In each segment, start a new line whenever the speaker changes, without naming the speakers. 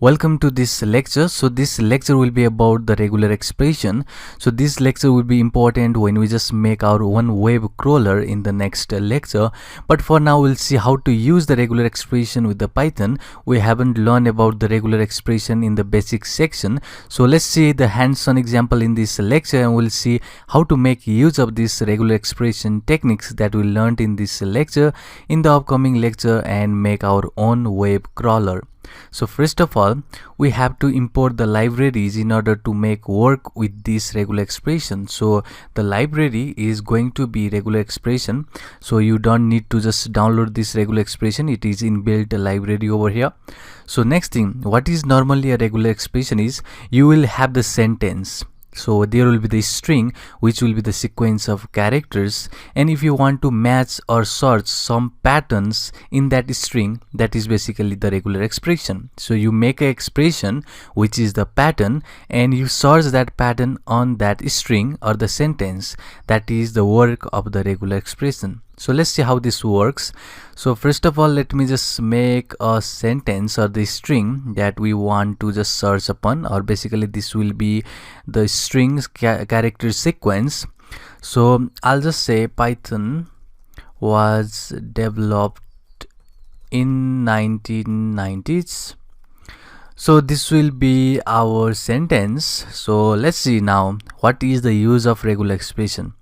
Welcome to this lecture. So this lecture will be about the regular expression. So this lecture will be important when we just make our own web crawler in the next lecture. But for now, we'll see how to use the regular expression with the Python. We haven't learned about the regular expression in the basic section. So let's see the hands-on example in this lecture, and we'll see how to make use of this regular expression techniques that we learned in this lecture in the upcoming lecture and make our own web crawler. So first of all, we have to import the libraries in order to make work with this regular expression. So the library is going to be regular expression. So you don't need to just download this regular expression. It is inbuilt library over here. So next thing, what is normally a regular expression is you will have the sentence. So there will be the string, which will be the sequence of characters, and if you want to match or search some patterns in that string, that is basically the regular expression. So you make an expression which is the pattern, and you search that pattern on that string or the sentence. That is the work of the regular expression. So let's see how this works. So first of all, let me just make a sentence or the string that we want to just search upon, or basically this will be the strings character sequence. So I'll just say Python was developed in 1990s. So this will be our sentence. So let's see now what is the use of regular expression.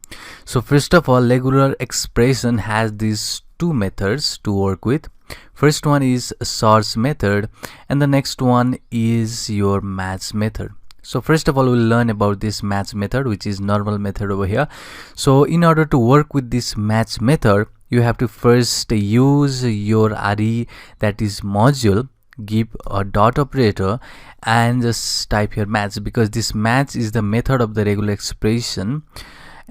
So first of all, regular expression has these two methods to work with. First one is source method, and the next one is your match method. So first of all, we'll learn about this match method, which is normal method over here. So in order to work with this match method, you have to first use your RE, that is module, give a dot operator, and just type here match, because this match is the method of the regular expression.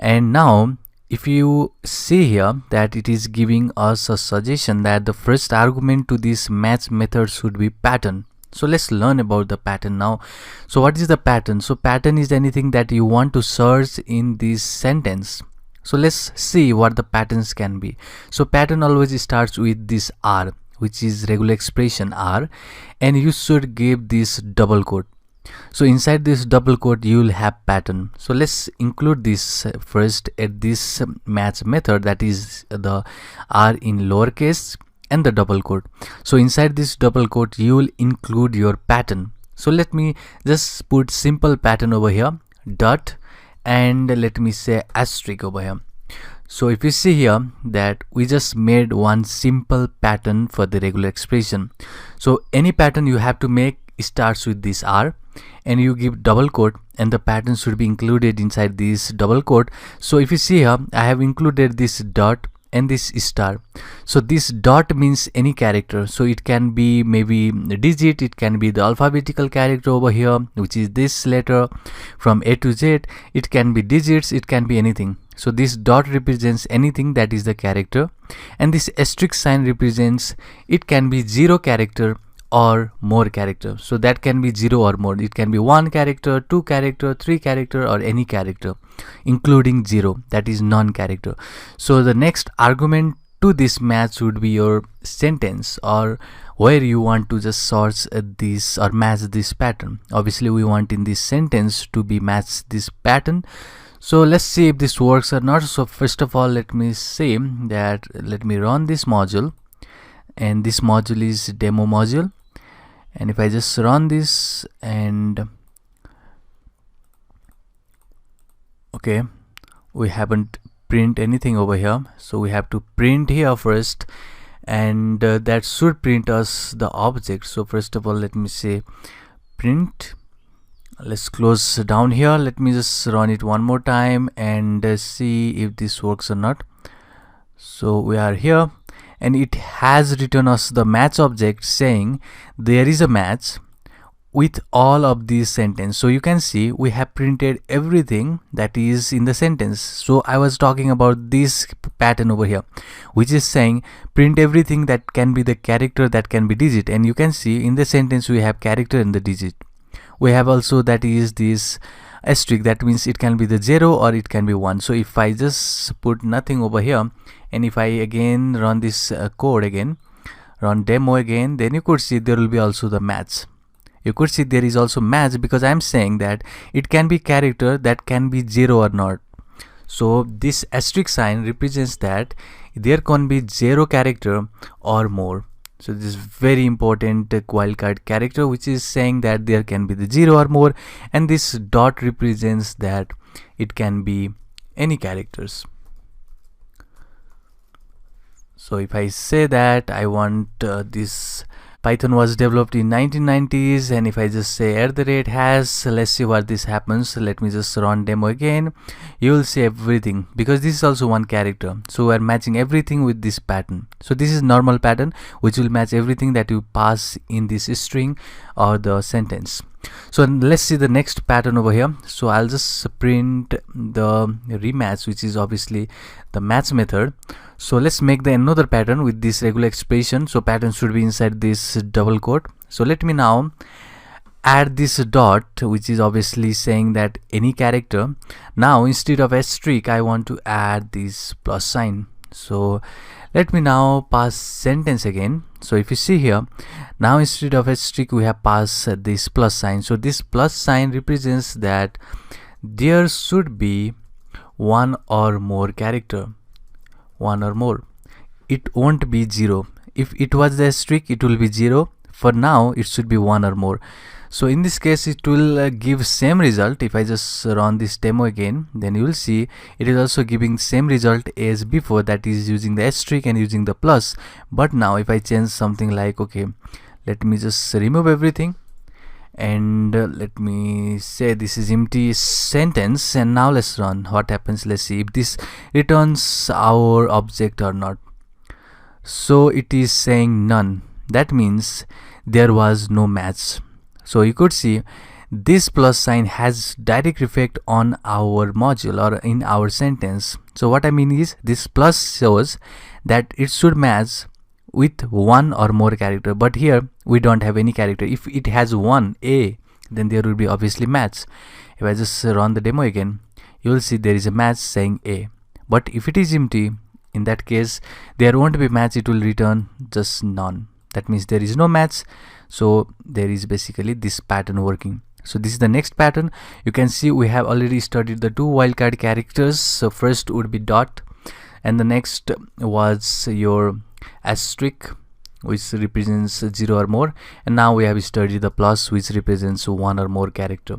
And now if you see here that it is giving us a suggestion that the first argument to this match method should be pattern. So let's learn about the pattern now. So what is the pattern? So pattern is anything that you want to search in this sentence. So let's see what the patterns can be. So pattern always starts with this R, which is regular expression R, and you should give this double quote. So inside this double quote you will have pattern. So let's include this first at this match method, that is the R in lowercase and the double quote. So inside this double quote you will include your pattern. So let me just put simple pattern over here, dot, and let me say asterisk over here. So if you see here that we just made one simple pattern for the regular expression. So any pattern you have to make starts with this R, and you give double quote, and the pattern should be included inside this double quote. So if you see here, I have included this dot and this star. So this dot means any character, so it can be maybe a digit, it can be the alphabetical character over here, which is this letter from A to Z. It can be digits, it can be anything. So this dot represents anything that is the character, and this asterisk sign represents it can be 0 character or more character. So that can be 0 or more. It can be 1 character, 2 character, 3 character, or any character including 0, that is non-character. So the next argument to this match would be your sentence, or where you want to just search this or match this pattern. Obviously we want in this sentence to be match this pattern. So let's see if this works or not. So first of all, let me say that let me run this module, and this module is demo module. And if I just run this, and okay, we haven't print anything over here, so we have to print here first, and that should print us the object. So first of all, let me say print. Let's close down here. Let me just run it one more time and see if this works or not. So we are here, and it has written us the match object saying there is a match with all of these sentence. So you can see we have printed everything that is in the sentence. So I was talking about this pattern over here, which is saying print everything that can be the character, that can be digit, and you can see in the sentence we have character and the digit. we have also that is this asterisk, that means it can be the 0 or it can be 1. So if I just put nothing over here, and if I again run this code again, run demo again, then you could see there will be also the match. You could see there is also match, because I'm saying that it can be character that can be 0 or not. So this asterisk sign represents that there can be 0 character or more. So this is very important wildcard character, which is saying that there can be the 0 or more, and this dot represents that it can be any characters. So if I say that I want this Python was developed in 1990s, and if I just say @has, let's see what this happens. Let me just run demo again. You will see everything, because this is also one character. So we are matching everything with this pattern. So this is normal pattern which will match everything that you pass in this string or the sentence. So let's see the next pattern over here. So I'll just print the rematch, which is obviously the match method. So let's make the another pattern with this regular expression. So pattern should be inside this double quote. So let me now add this dot, which is obviously saying that any character. Now instead of asterisk, I want to add this plus sign. So let me now pass sentence again. So if you see here, now instead of asterisk we have passed this plus sign. So this plus sign represents that there should be one or more character, one or more. It won't be 0. If it was the asterisk, it will be 0. For now it should be 1 or more. So in this case it will give same result. If I just run this demo again, then you will see it is also giving same result as before, that is using the asterisk and using the plus. But now if I change something like, okay, let me just remove everything, and let me say this is empty sentence, and now let's run. What happens? Let's see if this returns our object or not. So it is saying none. That means there was no match. So you could see this plus sign has direct effect on our module or in our sentence. So what I mean is, this plus shows that it should match with one or more character, but here we don't have any character. If it has one A, then there will be obviously match. If I just run the demo again, you will see there is a match saying A. But if it is empty, in that case there won't be match, it will return just none. That means there is no match. So there is basically this pattern working. So this is the next pattern. You can see we have already studied the two wildcard characters. So first would be dot, and the next was your asterisk, which represents 0 or more, and now we have studied the plus, which represents 1 or more character.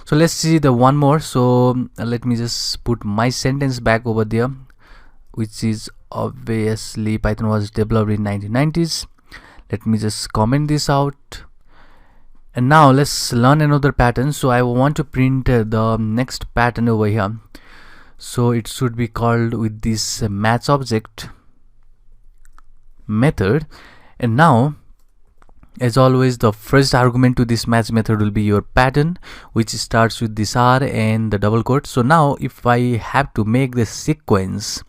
So let's see the one more. So let me just put my sentence back over there, which is obviously Python was developed in 1990s. Let me just comment this out, and now let's learn another pattern. So I want to print the next pattern over here. So it should be called with this match object method, and now as always the first argument to this match method will be your pattern, which starts with this R and the double quote. So now if I have to make the sequence,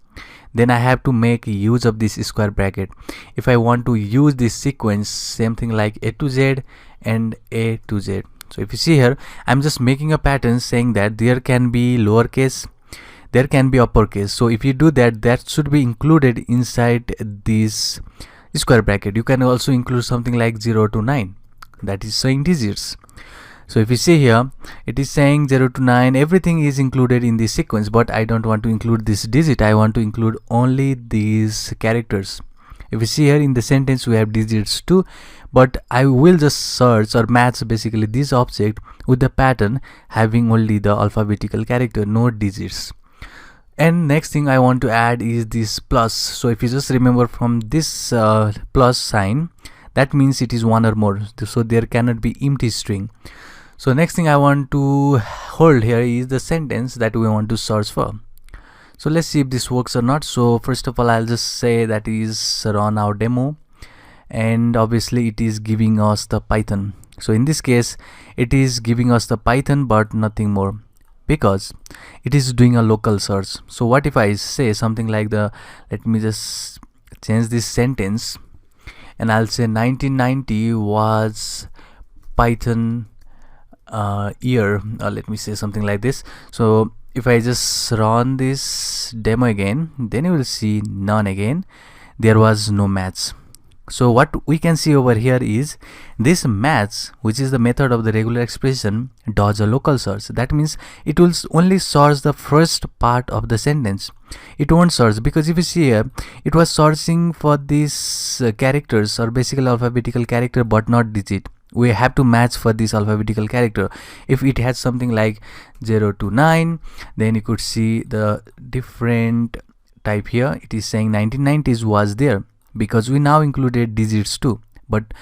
then I have to make use of this square bracket. If I want to use this sequence, same thing like A to Z and A to Z. So if you see here, I'm just making a pattern saying that there can be lowercase, there can be uppercase. So if you do that, that should be included inside this square bracket. You can also include something like 0 to 9, that is showing digits. So if you see here, it is saying 0 to 9, everything is included in this sequence, but I don't want to include this digit. I want to include only these characters. If you see here in the sentence, we have digits too, but I will just search or match basically this object with the pattern having only the alphabetical character, no digits. And next thing I want to add is this plus. So if you just remember from this plus sign, that means it is 1 or more, so there cannot be empty string. So next thing I want to hold here is the sentence that we want to search for. So let's see if this works or not. So first of all, I'll just say that is run our demo, and obviously it is giving us the Python. So in this case it is giving us the Python but nothing more, because it is doing a local search. So what if I say something like let me just change this sentence, and I'll say 1990 was Python year, or let me say something like this. So if I just run this demo again, then you will see none again. There was no match. So what we can see over here is this match, which is the method of the regular expression, does a local search. That means it will only search the first part of the sentence. It won't search, because if you see here, it was searching for these characters, or basically alphabetical character, but not digit. We have to match for this alphabetical character. If it has something like 0 to 9, then you could see the different type here. It is saying 1990s was there, because we now included digits too, but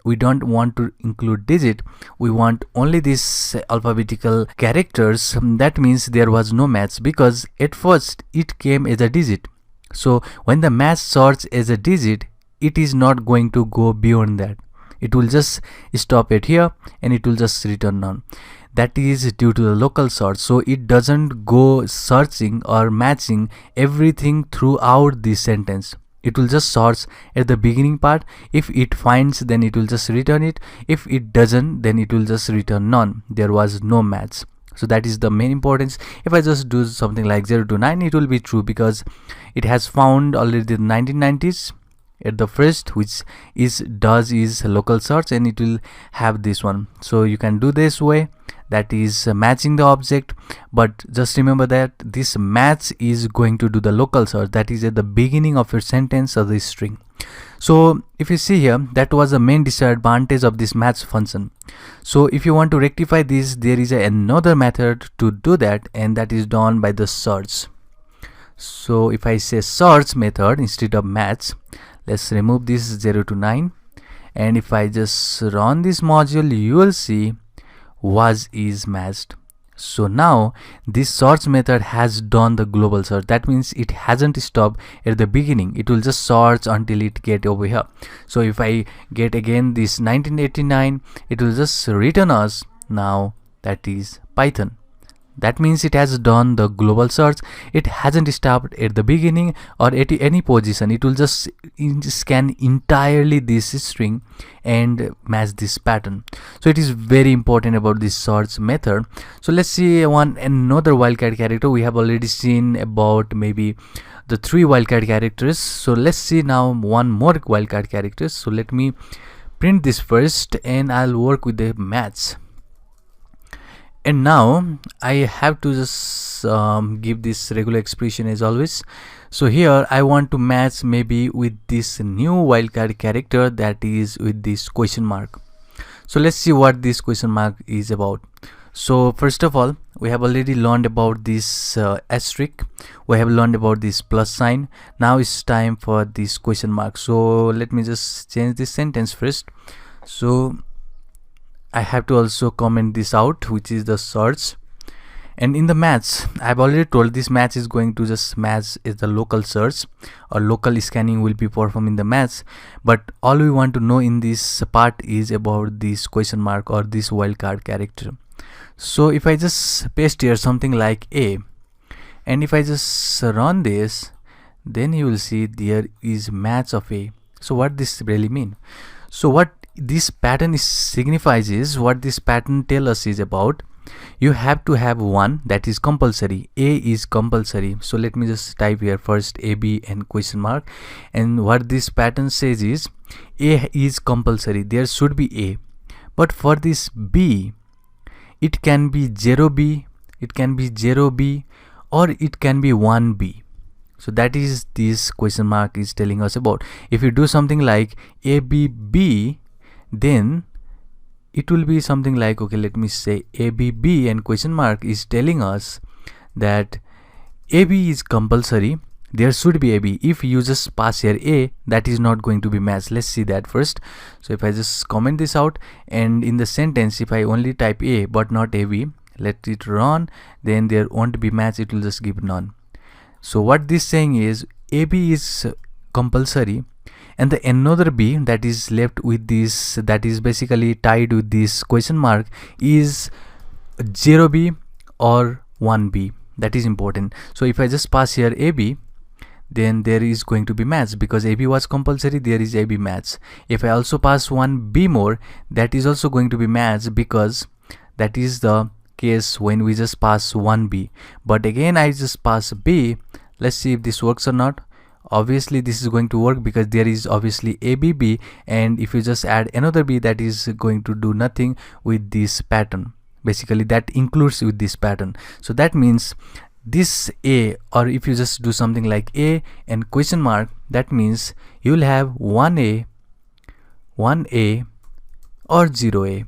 we don't want to include digit. We want only these alphabetical characters. That means there was no match, because at first it came as a digit. So when the match search as a digit, it is not going to go beyond that. It will just stop it here and it will just return none. That is due to the local search. So it doesn't go searching or matching everything throughout this sentence. It will just search at the beginning part. If it finds, then it will just return it. If it doesn't, then it will just return none. There was no match. So that is the main importance. If I just do something like 0 to 9, it will be true, because it has found already the 1990s at the first, which is local search, and it will have this one. So you can do this way, that is matching the object, but just remember that this match is going to do the local search, that is at the beginning of your sentence or the string. So if you see here, that was the main disadvantage of this match function. So if you want to rectify this, there is another method to do that, and that is done by the search. So if I say search method instead of match, let's remove this 0 to 9, and if I just run this module, you will see was is matched. So now this search method has done the global search. That means it hasn't stopped at the beginning. It will just search until it get over here. So if I get again this 1989, it will just return us now, that is Python. That means it has done the global search. It hasn't stopped at the beginning or at any position. It will just scan entirely this string and match this pattern. So it is very important about this search method. So let's see another wildcard character. We have already seen about maybe the 3 wildcard characters. So let's see now one more wildcard character. So let me print this first, and I'll work with the match. And now I have to just give this regular expression as always. So here I want to match maybe with this new wildcard character, that is with this question mark. So let's see what this question mark is about. So first of all, we have already learned about this asterisk. We have learned about this plus sign. Now it's time for this question mark. So let me just change this sentence first. So I have to also comment this out, which is the search. And in the match, I've already told this match is going to just match is the local search, or local scanning will be performed in the match. But all we want to know in this part is about this question mark or this wildcard character. So if I just paste here something like A, and if I just run this, then you will see there is match of A. So what this really mean? So what this pattern signifies is, what this pattern tell us is about, you have to have one that is compulsory. A is compulsory. So let me just type here first AB and question mark, and what this pattern says is A is compulsory. There should be A, but for this B, it can be 0B, it can be 0B, or it can be 1B. So that is this question mark is telling us about. If you do something like ABB, then it will be something like, okay, let me say ABB, and question mark is telling us that AB is compulsory. There should be AB. If you just pass here A, that is not going to be matched. Let's see that first. So if I just comment this out, and in the sentence, if I only type A but not AB, let it run, then there won't be match. It will just give none. So what this saying is AB is compulsory, and the another B that is left with this, that is basically tied with this question mark, is 0B or 1B. That is important. So if I just pass here AB, then there is going to be match, because AB was compulsory, there is AB match. If I also pass 1B more, that is also going to be match, because that is the case when we just pass 1b. But again I just pass b. Let's see if this works or not. Obviously this is going to work because there is obviously ABB, and if you just add another b, that is going to do nothing with this pattern. Basically that includes with this pattern. So that means this A, or if you just do something like A and question mark, that means you will have 1A or 0A.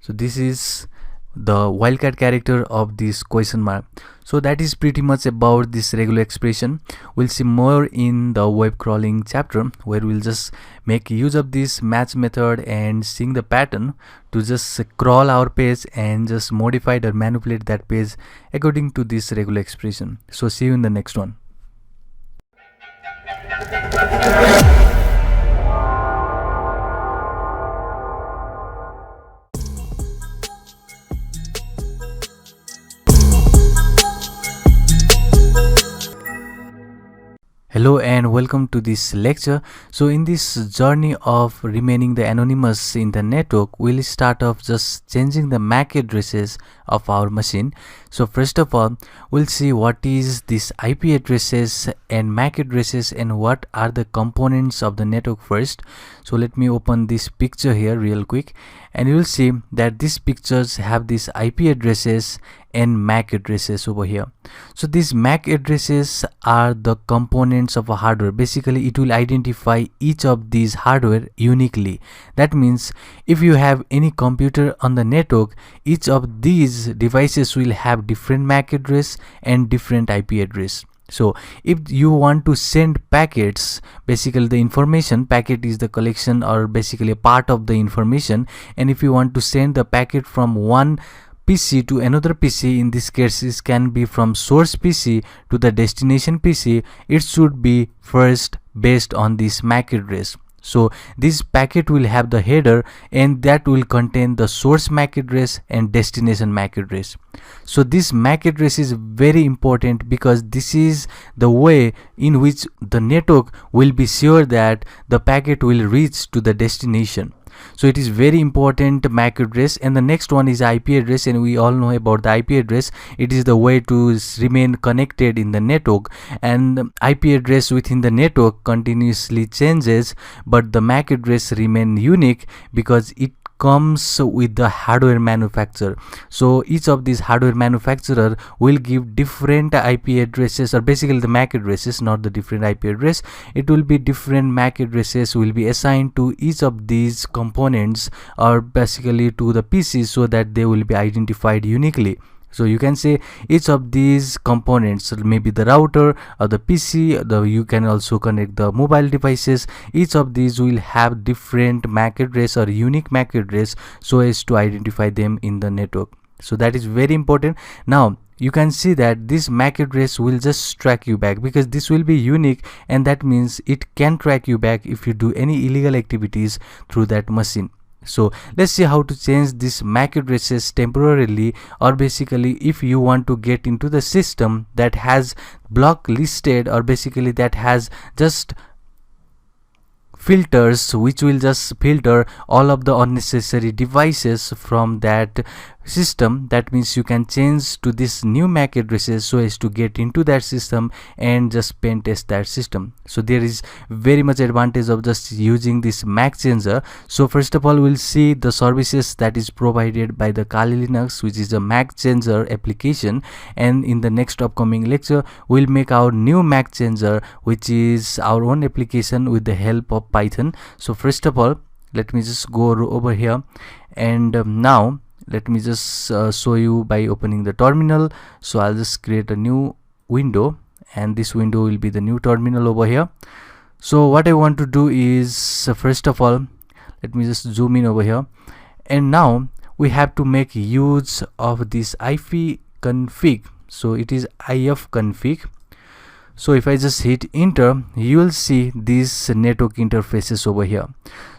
So this is the wildcard character of this question mark. So that is pretty much about this regular expression. We'll see more in the web crawling chapter, where we'll just make use of this match method and seeing the pattern to just crawl our page and just modify or manipulate that page according to this regular expression. So see you in the next one. Hello and welcome to this lecture. So in this journey of remaining the anonymous in the network, we'll start off just changing the MAC addresses of our machine. So first of all, we'll see what is this IP addresses and MAC addresses and what are the components of the network first. So let me open this picture here real quick, and you will see that these pictures have these IP addresses and MAC addresses over here. So these MAC addresses are the components of a hardware. Basically it will identify each of these hardware uniquely. That means if you have any computer on the network, each of these devices will have different MAC address and different IP address. So if you want to send packets, basically the information packet is the collection or basically a part of the information, and if you want to send the packet from one PC to another PC, in this case it can be from source PC to the destination PC, it should be first based on this MAC address. So this packet will have the header, and that will contain the source MAC address and destination MAC address. So this MAC address is very important because this is the way in which the network will be sure that the packet will reach to the destination. So it is very important MAC address. And the next one is IP address, and we all know about the IP address. It is the way to remain connected in the network, and IP address within the network continuously changes, but the MAC address remain unique because it comes with the hardware manufacturer. So each of these hardware manufacturer will give different IP addresses, or basically the MAC addresses, not the different IP address. It will be different MAC addresses will be assigned to each of these components, or basically to the PC, so that they will be identified uniquely. So you can say each of these components, maybe the router or the PC, you can also connect the mobile devices. Each of these will have different MAC address or unique MAC address so as to identify them in the network. So that is very important. Now you can see that this MAC address will just track you back because this will be unique, and that means it can track you back if you do any illegal activities through that machine. So let's see how to change this MAC addresses temporarily, or basically if you want to get into the system that has block listed, or basically that has just filters which will just filter all of the unnecessary devices from that system. That means you can change to this new MAC addresses so as to get into that system and just pen test that system. So there is very much advantage of just using this MAC changer. So first of all, we'll see the services that is provided by the Kali Linux, which is a MAC changer application, and in the next upcoming lecture we'll make our new MAC changer, which is our own application with the help of Python. So first of all, let me just go over here, and now let me just show you by opening the terminal. So I'll just create a new window, and this window will be the new terminal over here. So what I want to do is first of all, let me just zoom in over here, and now we have to make use of this ifconfig. So it is ifconfig. So if I just hit enter, you will see these network interfaces over here.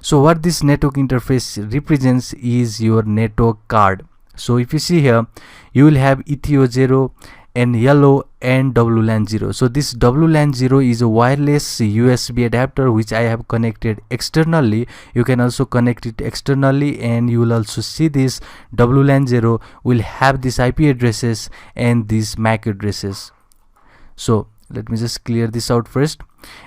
So what this network interface represents is your network card. So if you see here, you will have ETO0 and yellow and WLAN 0. So this WLAN 0 is a wireless USB adapter which I have connected externally. You can also connect it externally, and you will also see this WLAN 0 will have these IP addresses and these MAC addresses. So let me just clear this out first,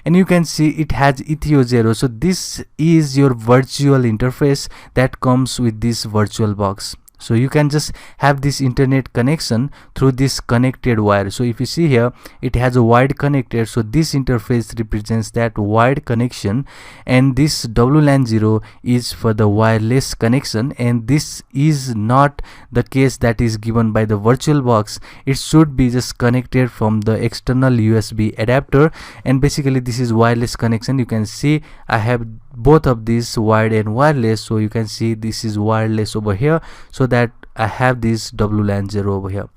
and you can see it has Ethio 0. So this is your virtual interface that comes with this virtual box. So you can just have this internet connection through this connected wire. So if you see here, it has a wired connector. So this interface represents that wired connection, and this WLAN 0 is for the wireless connection, and this is not the case that is given by the virtual box. It should be just connected from the external USB adapter, and basically this is wireless connection. You can see I have both of these, wired and wireless. So you can see this is wireless over here, so that I have this WLAN 0 over here.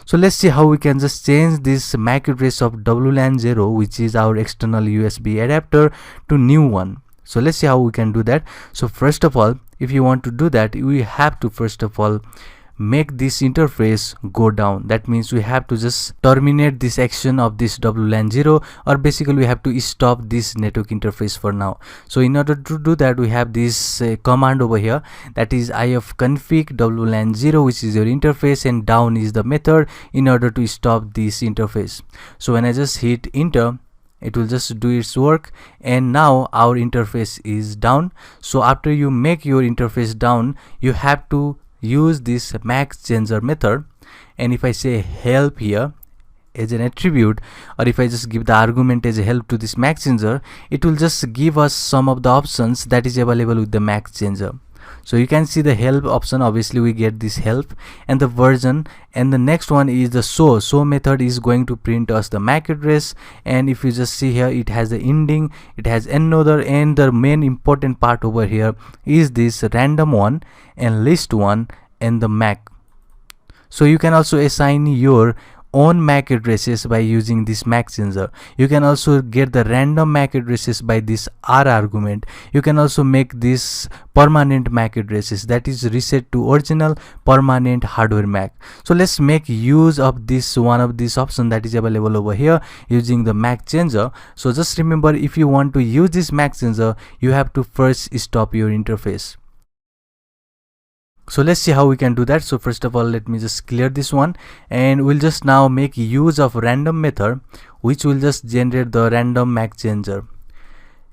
So let's see how we can just change this MAC address of WLAN 0, which is our external USB adapter, to new one. So let's see how we can do that. So first of all, if you want to do that, we have to first of all make this interface go down. That means we have to just terminate this action of this WLAN 0, or basically we have to stop this network interface for now. So in order to do that, we have this command over here, that is ifconfig WLAN 0, which is your interface, and down is the method in order to stop this interface. So when I just hit enter, it will just do its work, and now our interface is down. So after you make your interface down, you have to use this MAC changer method, and if I say help here as an attribute, or if I just give the argument as a help to this MAC changer, it will just give us some of the options that is available with the MAC changer. So you can see the help option, obviously we get this help and the version, and the next one is the show method is going to print us the MAC address, and if you just see here, it has the ending, it has another, and the main important part over here is this random one and list one and the MAC. So you can also assign your own MAC addresses by using this MAC changer. You can also get the random MAC addresses by this R argument. You can also make this permanent MAC addresses, that is reset to original permanent hardware MAC. So let's make use of this one of these option that is available over here using the MAC changer. So just remember, if you want to use this MAC changer, you have to first stop your interface. So let's see how we can do that. So first of all, let me just clear this one, and we'll just now make use of random method, which will just generate the random MAC changer.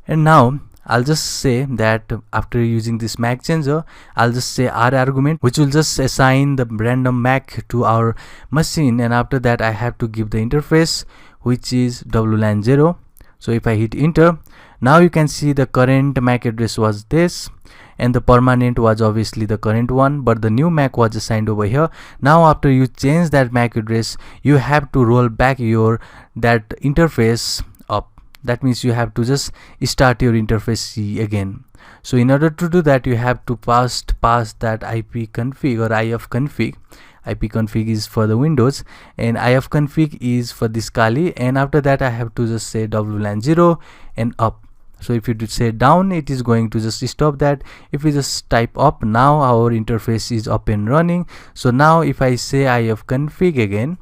And now I'll just say that after using this MAC changer, I'll just say R argument, which will just assign the random MAC to our machine, and after that I have to give the interface, which is WLAN 0. So if I hit enter, now you can see the current MAC address was this, and the permanent was obviously the current one, but the new MAC was assigned over here. Now after you change that MAC address, you have to roll back your that interface up. That means you have to just start your interface again. So in order to do that, you have to pass that ipconfig or ifconfig. ipconfig is for the Windows and ifconfig is for this Kali, and after that I have to just say WLAN 0 and up. So if you do say down, it is going to just stop that. If we just type up, now our interface is up and running. So now if I say ifconfig again,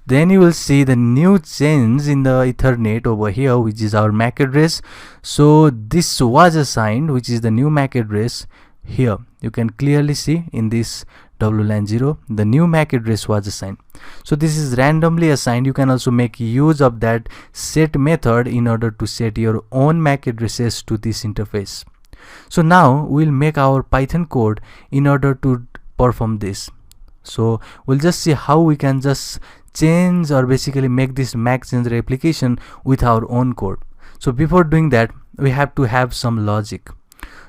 then you will see the new change in the Ethernet over here, which is our MAC address. So this was assigned, which is the new MAC address here. You can clearly see in this WLAN 0, the new MAC address was assigned. So this is randomly assigned. You can also make use of that set method in order to set your own MAC addresses to this interface. So now we'll make our Python code in order to perform this. So we'll just see how we can just change or basically make this MAC changer application with our own code. So before doing that, we have to have some logic.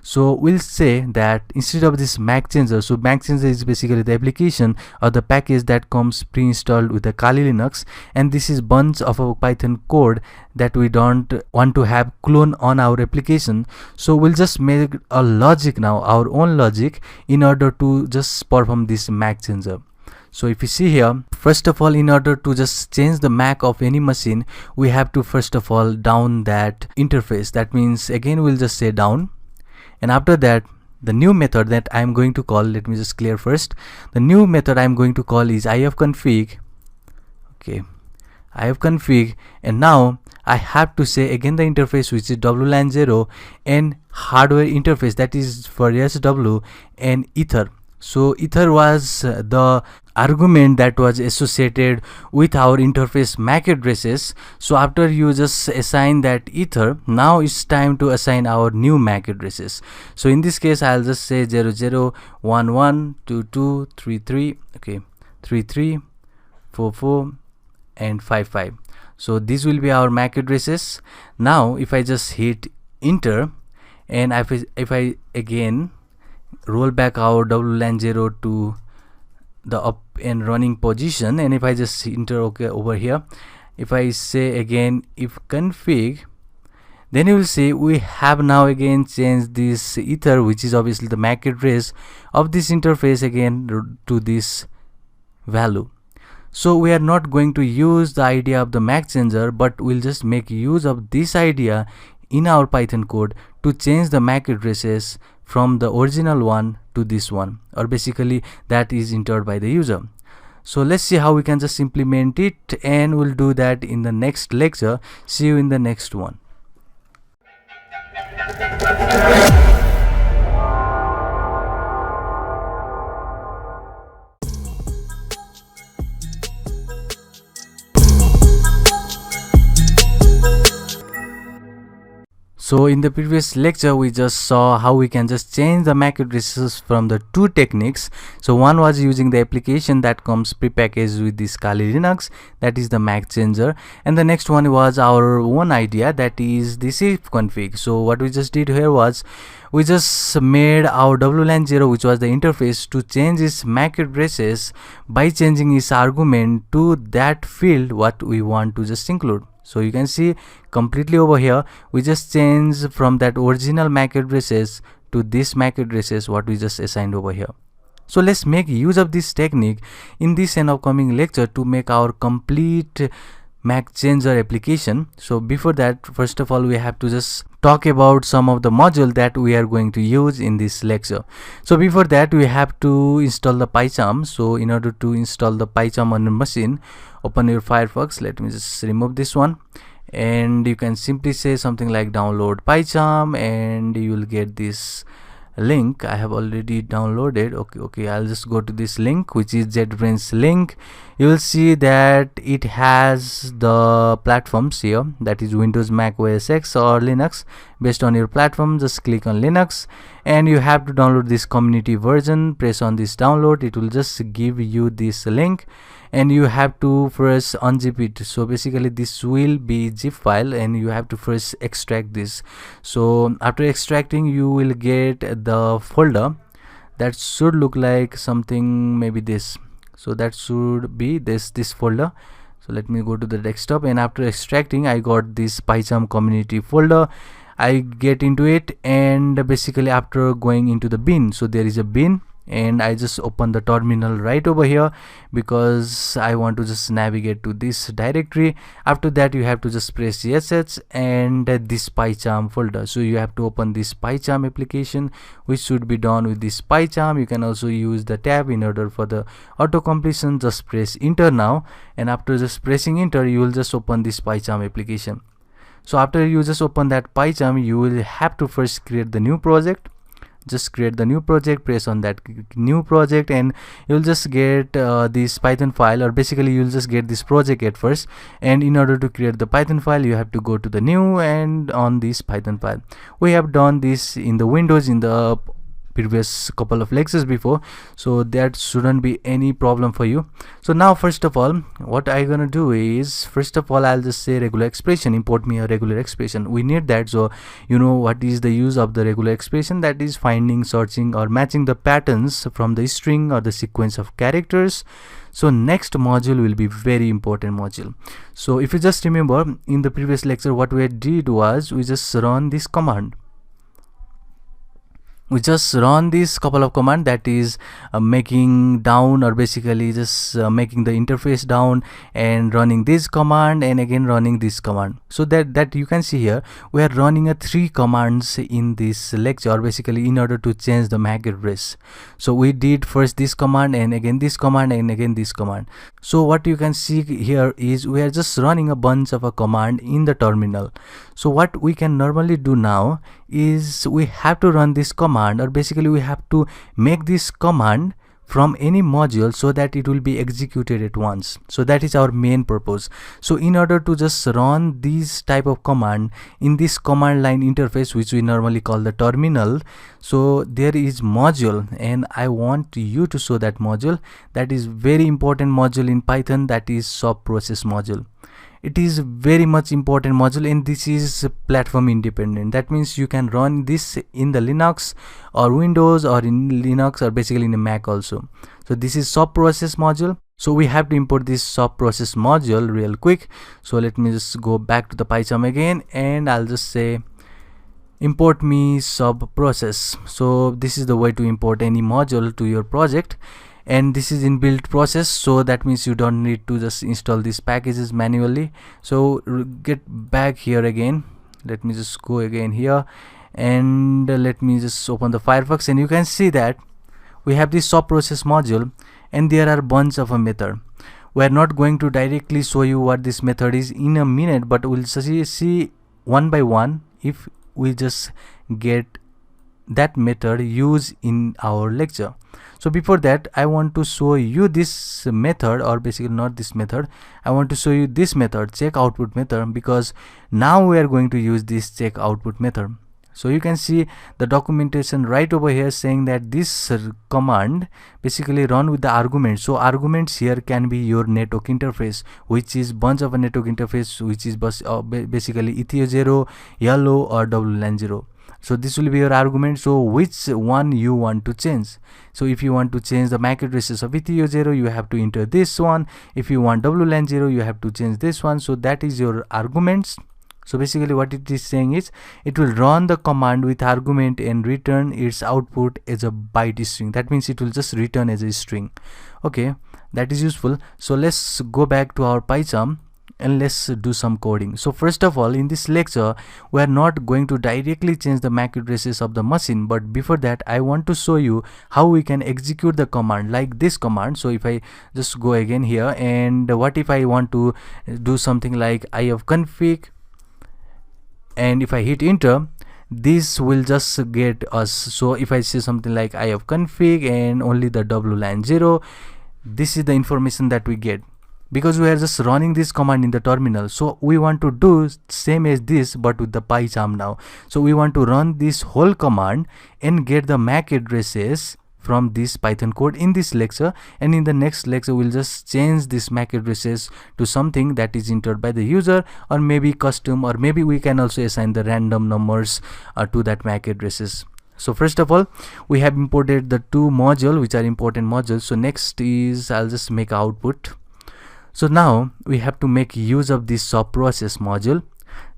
So we'll say that instead of this MAC changer, so MAC changer is basically the application or the package that comes pre-installed with the Kali Linux, and this is bunch of a Python code that we don't want to have clone on our application. So we'll just make a logic now, our own logic, in order to just perform this MAC changer. So if you see here, first of all, in order to just change the MAC of any machine, we have to first of all down that interface. That means again we'll just say down, and after that the new method that I'm going to call, let me just clear first. The new method I'm going to call is ifconfig. Okay, ifconfig, and now I have to say again the interface, which is WLAN 0, and hardware interface, that is for SW, and ether. So ether was the argument that was associated with our interface MAC addresses. So after you just assign that ether, now it's time to assign our new MAC addresses. So in this case, I'll just say 00112233, okay, 3344 and 55. So these will be our MAC addresses. Now if I just hit enter, and if I again roll back our WLAN 0 to the up and running position, and if I just enter okay over here, if I say again if config, then you will see we have now again changed this ether, which is obviously the MAC address of this interface, again to this value. So we are not going to use the idea of the MAC changer, but we'll just make use of this idea in our Python code to change the MAC addresses from the original one to this one, or basically that is entered by the user. So let's see how we can just implement it, and we'll do that in the next lecture. See you in the next one. So in the previous lecture, we just saw how we can just change the MAC addresses from the two techniques. So one was using the application that comes prepackaged with this Kali Linux, that is the MAC changer, and the next one was our own idea, that is this ifconfig. So what we just did here was we just made our WLAN 0, which was the interface, to change its MAC addresses by changing its argument to that field what we want to just include. So you can see completely over here, we just change from that original MAC addresses to this MAC addresses what we just assigned over here. So let's make use of this technique in this and upcoming lecture to make our complete MAC changer application. So before that, first of all, we have to just talk about some of the module that we are going to use in this lecture. So before that, we have to install the PyCharm. So in order to install the PyCharm on your machine, open your Firefox. Let me just remove this one, and you can simply say something like download PyCharm, and you will get this link. I have already downloaded. Okay, I'll just go to this link, which is JetBrains link. You will see that it has the platforms here, that is Windows, Mac OS X or Linux. Based on your platform, just click on Linux, and you have to download this community version. Press on this download, it will just give you this link, and you have to first unzip it. So basically this will be zip file, and you have to first extract this. So after extracting, you will get the folder that should look like something maybe this. So that should be this folder. So let me go to the desktop, and after extracting, I got this PyCharm community folder. I get into it, and basically after going into the bin, so there is a bin, and I just open the terminal right over here because I want to just navigate to this directory. After that, you have to just press sh and this PyCharm folder. So you have to open this PyCharm application, which should be done with this PyCharm. You can also use the tab in order for the auto completion. Just press enter now, and after just pressing enter, you will just open this PyCharm application. So after you just open that PyCharm, you will have to first create the new project. Just create the new project, press on that new project, and you'll just get this Python file, or basically you'll just get this project at first. And in order to create the Python file, you have to go to the new and on this Python file. We have done this in the Windows in the previous couple of lectures before, so that shouldn't be any problem for you. So now first of all, what I'm gonna do is, first of all, I'll just say regular expression, import me a regular expression. We need that. So you know what is the use of the regular expression, that is finding, searching or matching the patterns from the string or the sequence of characters. So next module will be very important module. So if you just remember in the previous lecture, what we did was we just run this command. we just run this couple of command, that is making down, or basically just making the interface down, and running this command, and again running this command. So that you can see here we are running a 3 commands in this lecture, basically in order to change the MAC address. So we did first this command, and again this command, and again this command. So what you can see here is we are just running a bunch of a command in the terminal. So what we can normally do now is we have to run this command, or basically we have to make this command from any module so that it will be executed at once. So that is our main purpose. So in order to just run this type of command in this command line interface, which we normally call the terminal, so there is module, and I want you to show that module. That is very important module in Python, that is sub process module. It is very much important module, and this is platform independent. That means you can run this in the Linux or Windows, or in Linux, or basically in a Mac also. So this is sub process module. So we have to import this sub process module real quick. So let me just go back to the PyCharm again, and I'll just say import me sub process. So this is the way to import any module to your project, and this is inbuilt process, so that means you don't need to just install these packages manually. So get back here again, let me just go again here, and let me just open the Firefox, and you can see that we have this sub process module, and there are bunch of a method. We are not going to directly show you what this method is in a minute, but we'll see one by one if we just get that method used in our lecture. So before that, I want to show you this method, or basically not this method, I want to show you this method, check output method, because now we are going to use this check output method. So you can see the documentation right over here saying that this command basically run with the arguments. So arguments here can be your network interface, which is bunch of a network interface, which is basically Ethio0, yellow, or WLAN 0. So this will be your argument. So which one you want to change? So if you want to change the MAC addresses of Ethio0, you have to enter this one. If you want WLAN 0, you have to change this one. So that is your arguments. So basically what it is saying is it will run the command with argument and return its output as a byte string. That means it will just return as a string. Okay, that is useful. So let's go back to our PyCharm and let's do some coding. So first of all, in this lecture we are not going to directly change the MAC addresses of the machine, but before that I want to show you how we can execute the command, like this command. So if I just go again here, and what if I want to do something like ifconfig, and if I hit enter, this will just get us. So if I say something like ifconfig and only the WLAN 0, this is the information that we get, because we are just running this command in the terminal. So we want to do same as this, but with the PyCharm now. So we want to run this whole command and get the MAC addresses from this Python code in this lecture, and in the next lecture we'll just change this MAC addresses to something that is entered by the user, or maybe custom, or maybe we can also assign the random numbers to that MAC addresses. So first of all, we have imported the 2 modules which are important modules. So next is I'll just make output. So now we have to make use of this sub process module.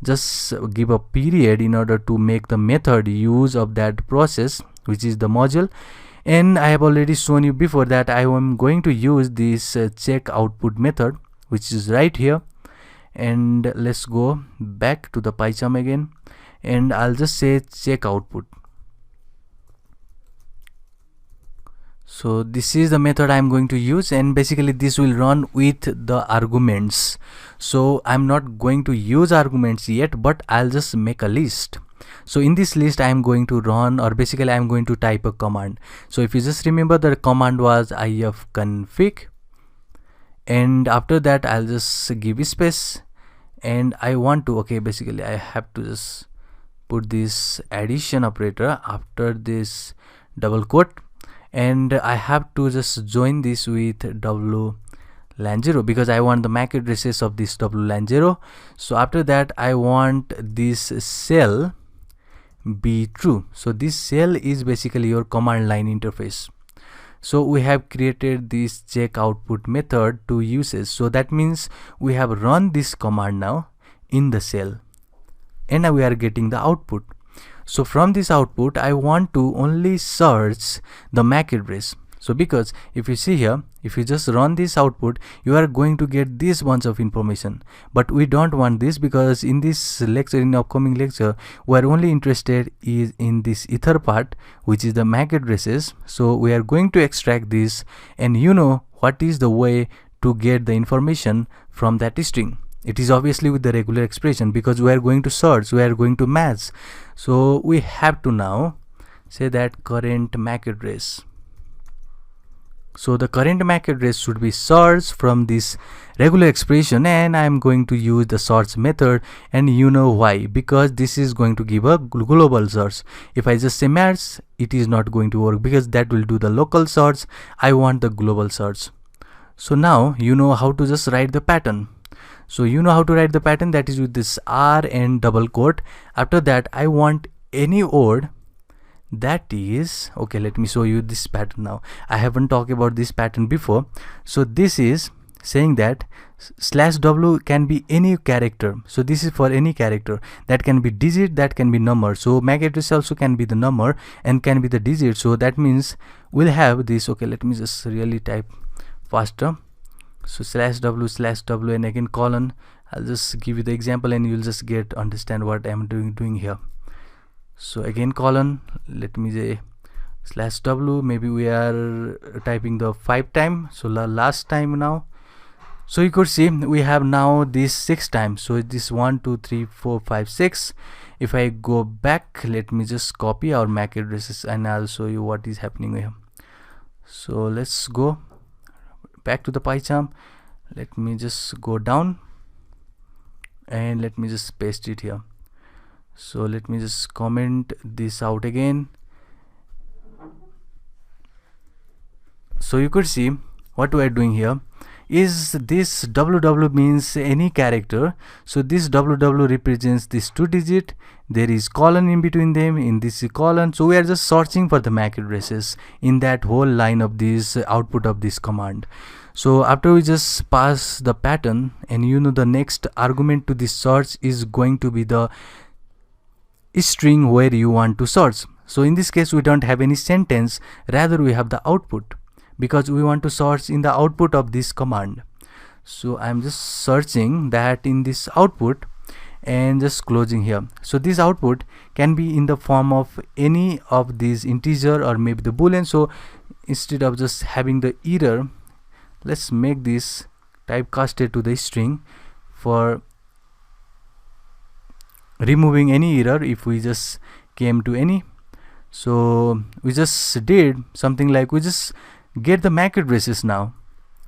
Just give a period in order to make the method use of that process, which is the module. And I have already shown you before that I am going to use this check output method, which is right here. And let's go back to the PyCharm again, and I'll just say check output. So this is the method I'm going to use, and basically this will run with the arguments. So I'm not going to use arguments yet, but I'll just make a list. So in this list I'm going to run, or basically I'm going to type a command. So if you just remember, the command was ifconfig, and after that I'll just give space, and I want to, okay, basically I have to just put this addition operator after this double quote, and I have to just join this with WLAN 0, because I want the MAC addresses of this WLAN 0. So after that I want this cell be true. So this cell is basically your command line interface. So we have created this check output method to uses. So that means we have run this command now in the cell, and now we are getting the output. So from this output I want to only search the MAC address. So because if you see here, if you just run this output, you are going to get this bunch of information, but we don't want this, because in this lecture, in the upcoming lecture, we are only interested is in this ether part, which is the MAC addresses. So we are going to extract this, and you know what is the way to get the information from that string. It is obviously with the regular expression, because we are going to search, we are going to match. So we have to now say that current MAC address. So the current MAC address should be searched from this regular expression, and I am going to use the search method, and you know why, because this is going to give a global search. If I just say match, it is not going to work, because that will do the local search. I want the global search. So now you know how to just write the pattern. So you know how to write the pattern, that is with this R and double quote. After that I want any word that is, okay, let me show you this pattern now. I haven't talked about this pattern before. So this is saying that /w can be any character. So this is for any character, that can be digit, that can be number. So MAC address also can be the number and can be the digit. So that means we'll have this, okay, let me just really type faster. So /w and again colon. I'll just give you the example and you'll just understand what I'm doing here. So again colon, let me say /w, maybe we are typing the 5 time, so last time now. So you could see we have now this 6 times. So this 1 2 3 4 5 6. If I go back, let me just copy our MAC addresses and I'll show you what is happening here. So let's go back to the PyCharm. Let me just go down and let me just paste it here. So let me just comment this out again. So you could see what we are doing here is this WW means any character. So this WW represents this 2 digit. There is colon in between them, in this colon. So we are just searching for the MAC addresses in that whole line of this output of this command. So after we just pass the pattern, and you know the next argument to this search is going to be the string where you want to search. So in this case we don't have any sentence, rather we have the output, because we want to search in the output of this command. So I'm just searching that in this output and just closing here. So this output can be in the form of any of these integer or maybe the boolean. So instead of just having the error, let's make this typecasted to the string for removing any error if we just came to any. So we just did something like we just get the MAC addresses now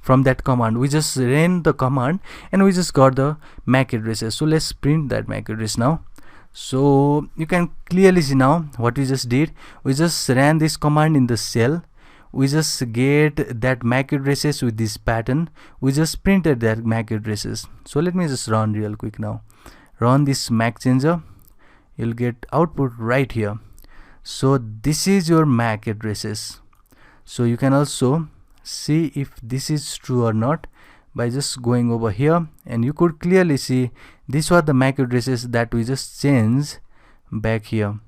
from that command. We just ran the command and we just got the MAC addresses. So let's print that MAC address now. So you can clearly see now what we just did. We just ran this command in the cell. We just get that MAC addresses with this pattern. We just printed that MAC addresses. So let me just run real quick now. Run this MAC changer. You'll get output right here. So this is your MAC addresses. So you can also see if this is true or not by just going over here, and you could clearly see these were the MAC addresses that we just changed back here.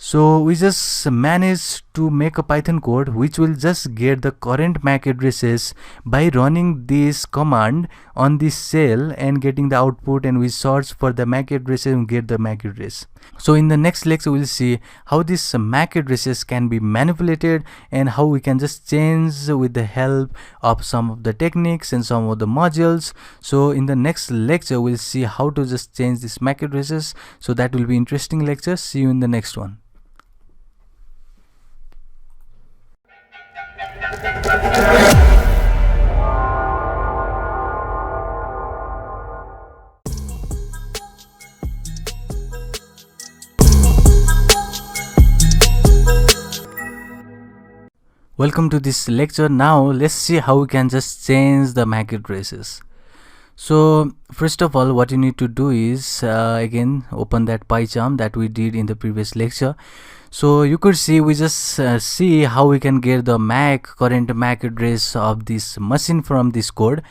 So we just managed to make a Python code which will just get the current MAC addresses by running this command on this cell and getting the output, and we search for the MAC addresses and get the MAC address. So in the next lecture we'll see how these MAC addresses can be manipulated and how we can just change with the help of some of the techniques and some of the modules. So in the next lecture we'll see how to just change these MAC addresses. So that will be interesting lecture. See you in the next one. Welcome to this lecture. Now let's see how we can just change the MAC addresses. So first of all, what you need to do is again open that PyCharm that we did in the previous lecture. So you could see we just see how we can get the current MAC address of this machine from this code.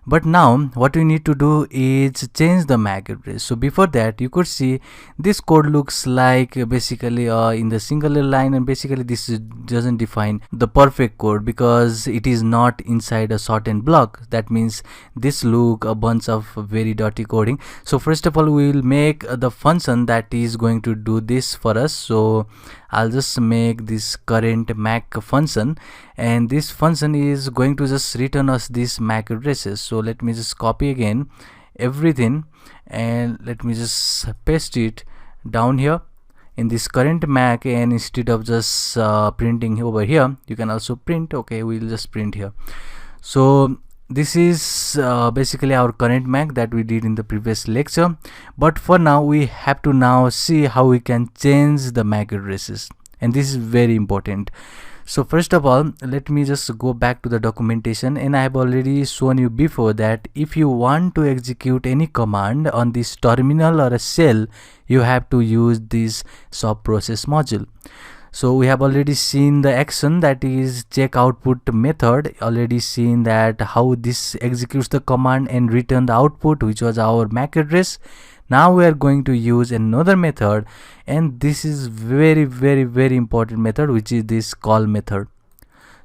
But now what we need to do is change the MAC address. So before that, you could see this code looks like basically in the single line, and basically this doesn't define the perfect code because it is not inside a certain block. That means this look a bunch of very dirty coding. So first of all, we will make the function that is going to do this for us. So I'll just make this current MAC function, and this function is going to just return us these MAC addresses. So let me just copy again everything, and let me just paste it down here in this current MAC, and instead of just printing over here, you can also print. Okay, we'll just print here. So this is basically our current MAC that we did in the previous lecture, but for now we have to now see how we can change the MAC addresses, and this is very important. So first of all, let me just go back to the documentation, and I have already shown you before that if you want to execute any command on this terminal or a shell, you have to use this sub process module. So we have already seen the action, that is check output method, already seen that how this executes the command and return the output, which was our MAC address. Now we are going to use another method, and this is very important method, which is this call method.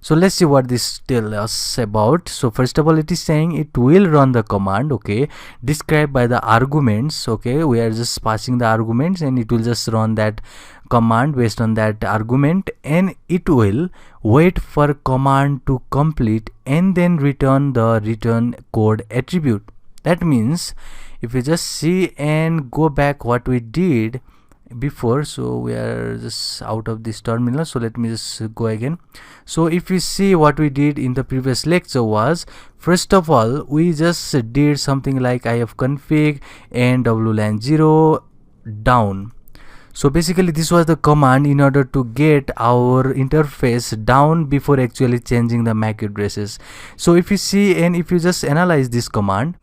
So let's see what this tells us about. So first of all, it is saying it will run the command, okay, described by the arguments. Okay, we are just passing the arguments, and it will just run that command based on that argument, and it will wait for command to complete and then return the return code attribute. That means if we just see and go back what we did before, so we are just out of this terminal, so let me just go again. So if you see what we did in the previous lecture was, first of all, we just did something like ifconfig and wlan 0 down. So basically this was the command in order to get our interface down before actually changing the MAC addresses. So if you see and if you just analyze this command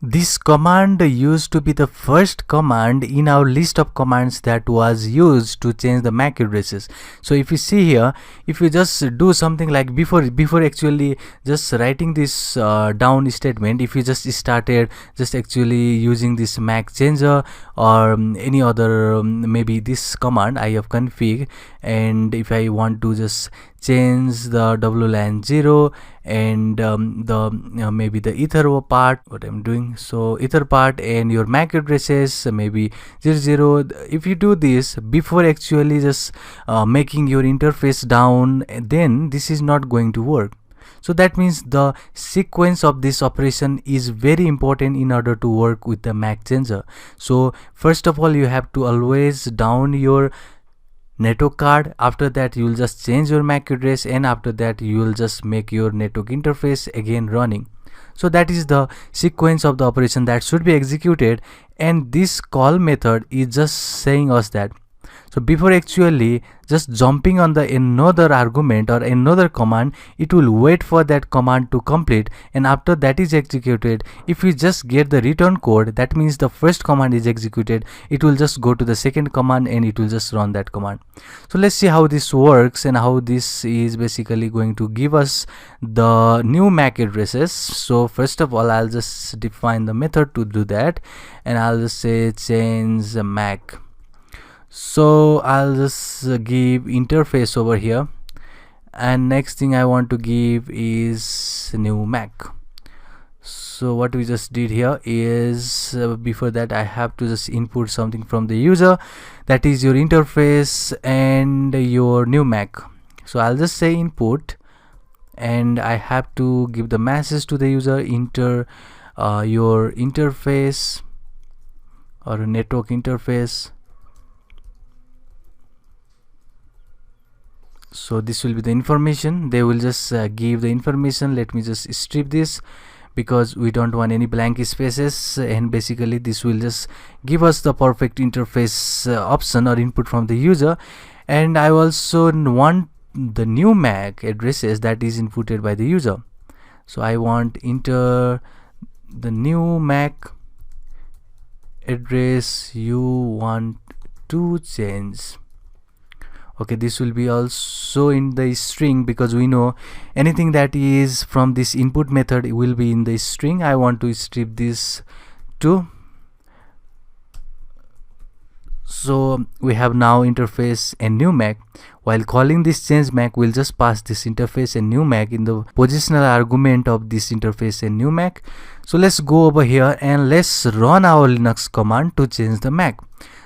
used to be the first command in our list of commands that was used to change the MAC addresses. So if you see here, if you just do something like before actually just writing this down statement, if you just started just actually using this MAC changer or any other maybe this command ifconfig, and if I want to just change the wlan 0 and maybe the ether part, what I'm doing, so ether part and your MAC addresses maybe 00, if you do this before actually just making your interface down, then this is not going to work. So that means the sequence of this operation is very important in order to work with the MAC changer. So first of all, you have to always down your network card. After that, you will just change your MAC address, and after that you will just make your network interface again running. So that is the sequence of the operation that should be executed, and this call method is just saying us that. So before actually just jumping on the another argument or another command, it will wait for that command to complete, and after that is executed, if we just get the return code, that means the first command is executed, it will just go to the second command and it will just run that command. So let's see how this works and how this is basically going to give us the new MAC addresses. So first of all, I'll just define the method to do that, and I'll just say change the MAC. So I'll just give interface over here, and next thing I want to give is new MAC. So what we just did here is before that I have to just input something from the user, that is your interface and your new MAC. So I'll just say input, and I have to give the message to the user, enter your interface or network interface. So this will be the information, they will just give the information. Let me just strip this because we don't want any blank spaces, and basically this will just give us the perfect interface option or input from the user. And I also want the new MAC addresses that is inputted by the user. So I want enter the new MAC address you want to change. Okay, this will be also in the string, because we know anything that is from this input method will be in the string. I want to strip this too. So we have now interface and new MAC. While calling this change MAC, we'll just pass this interface and new MAC in the positional argument of this interface and new MAC. So let's go over here and let's run our Linux command to change the MAC.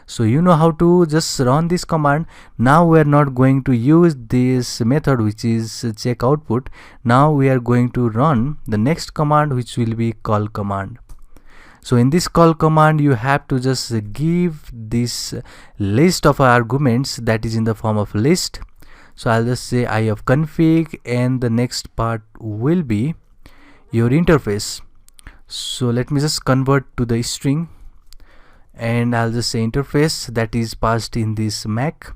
So you know how to just run this command. Now we are not going to use this method which is check output. Now we are going to run the next command, which will be call command. So in this call command, you have to just give this list of arguments that is in the form of list. So I'll just say ifconfig, and the next part will be your interface. So let me just convert to the string, and I'll just say interface, that is passed in this MAC.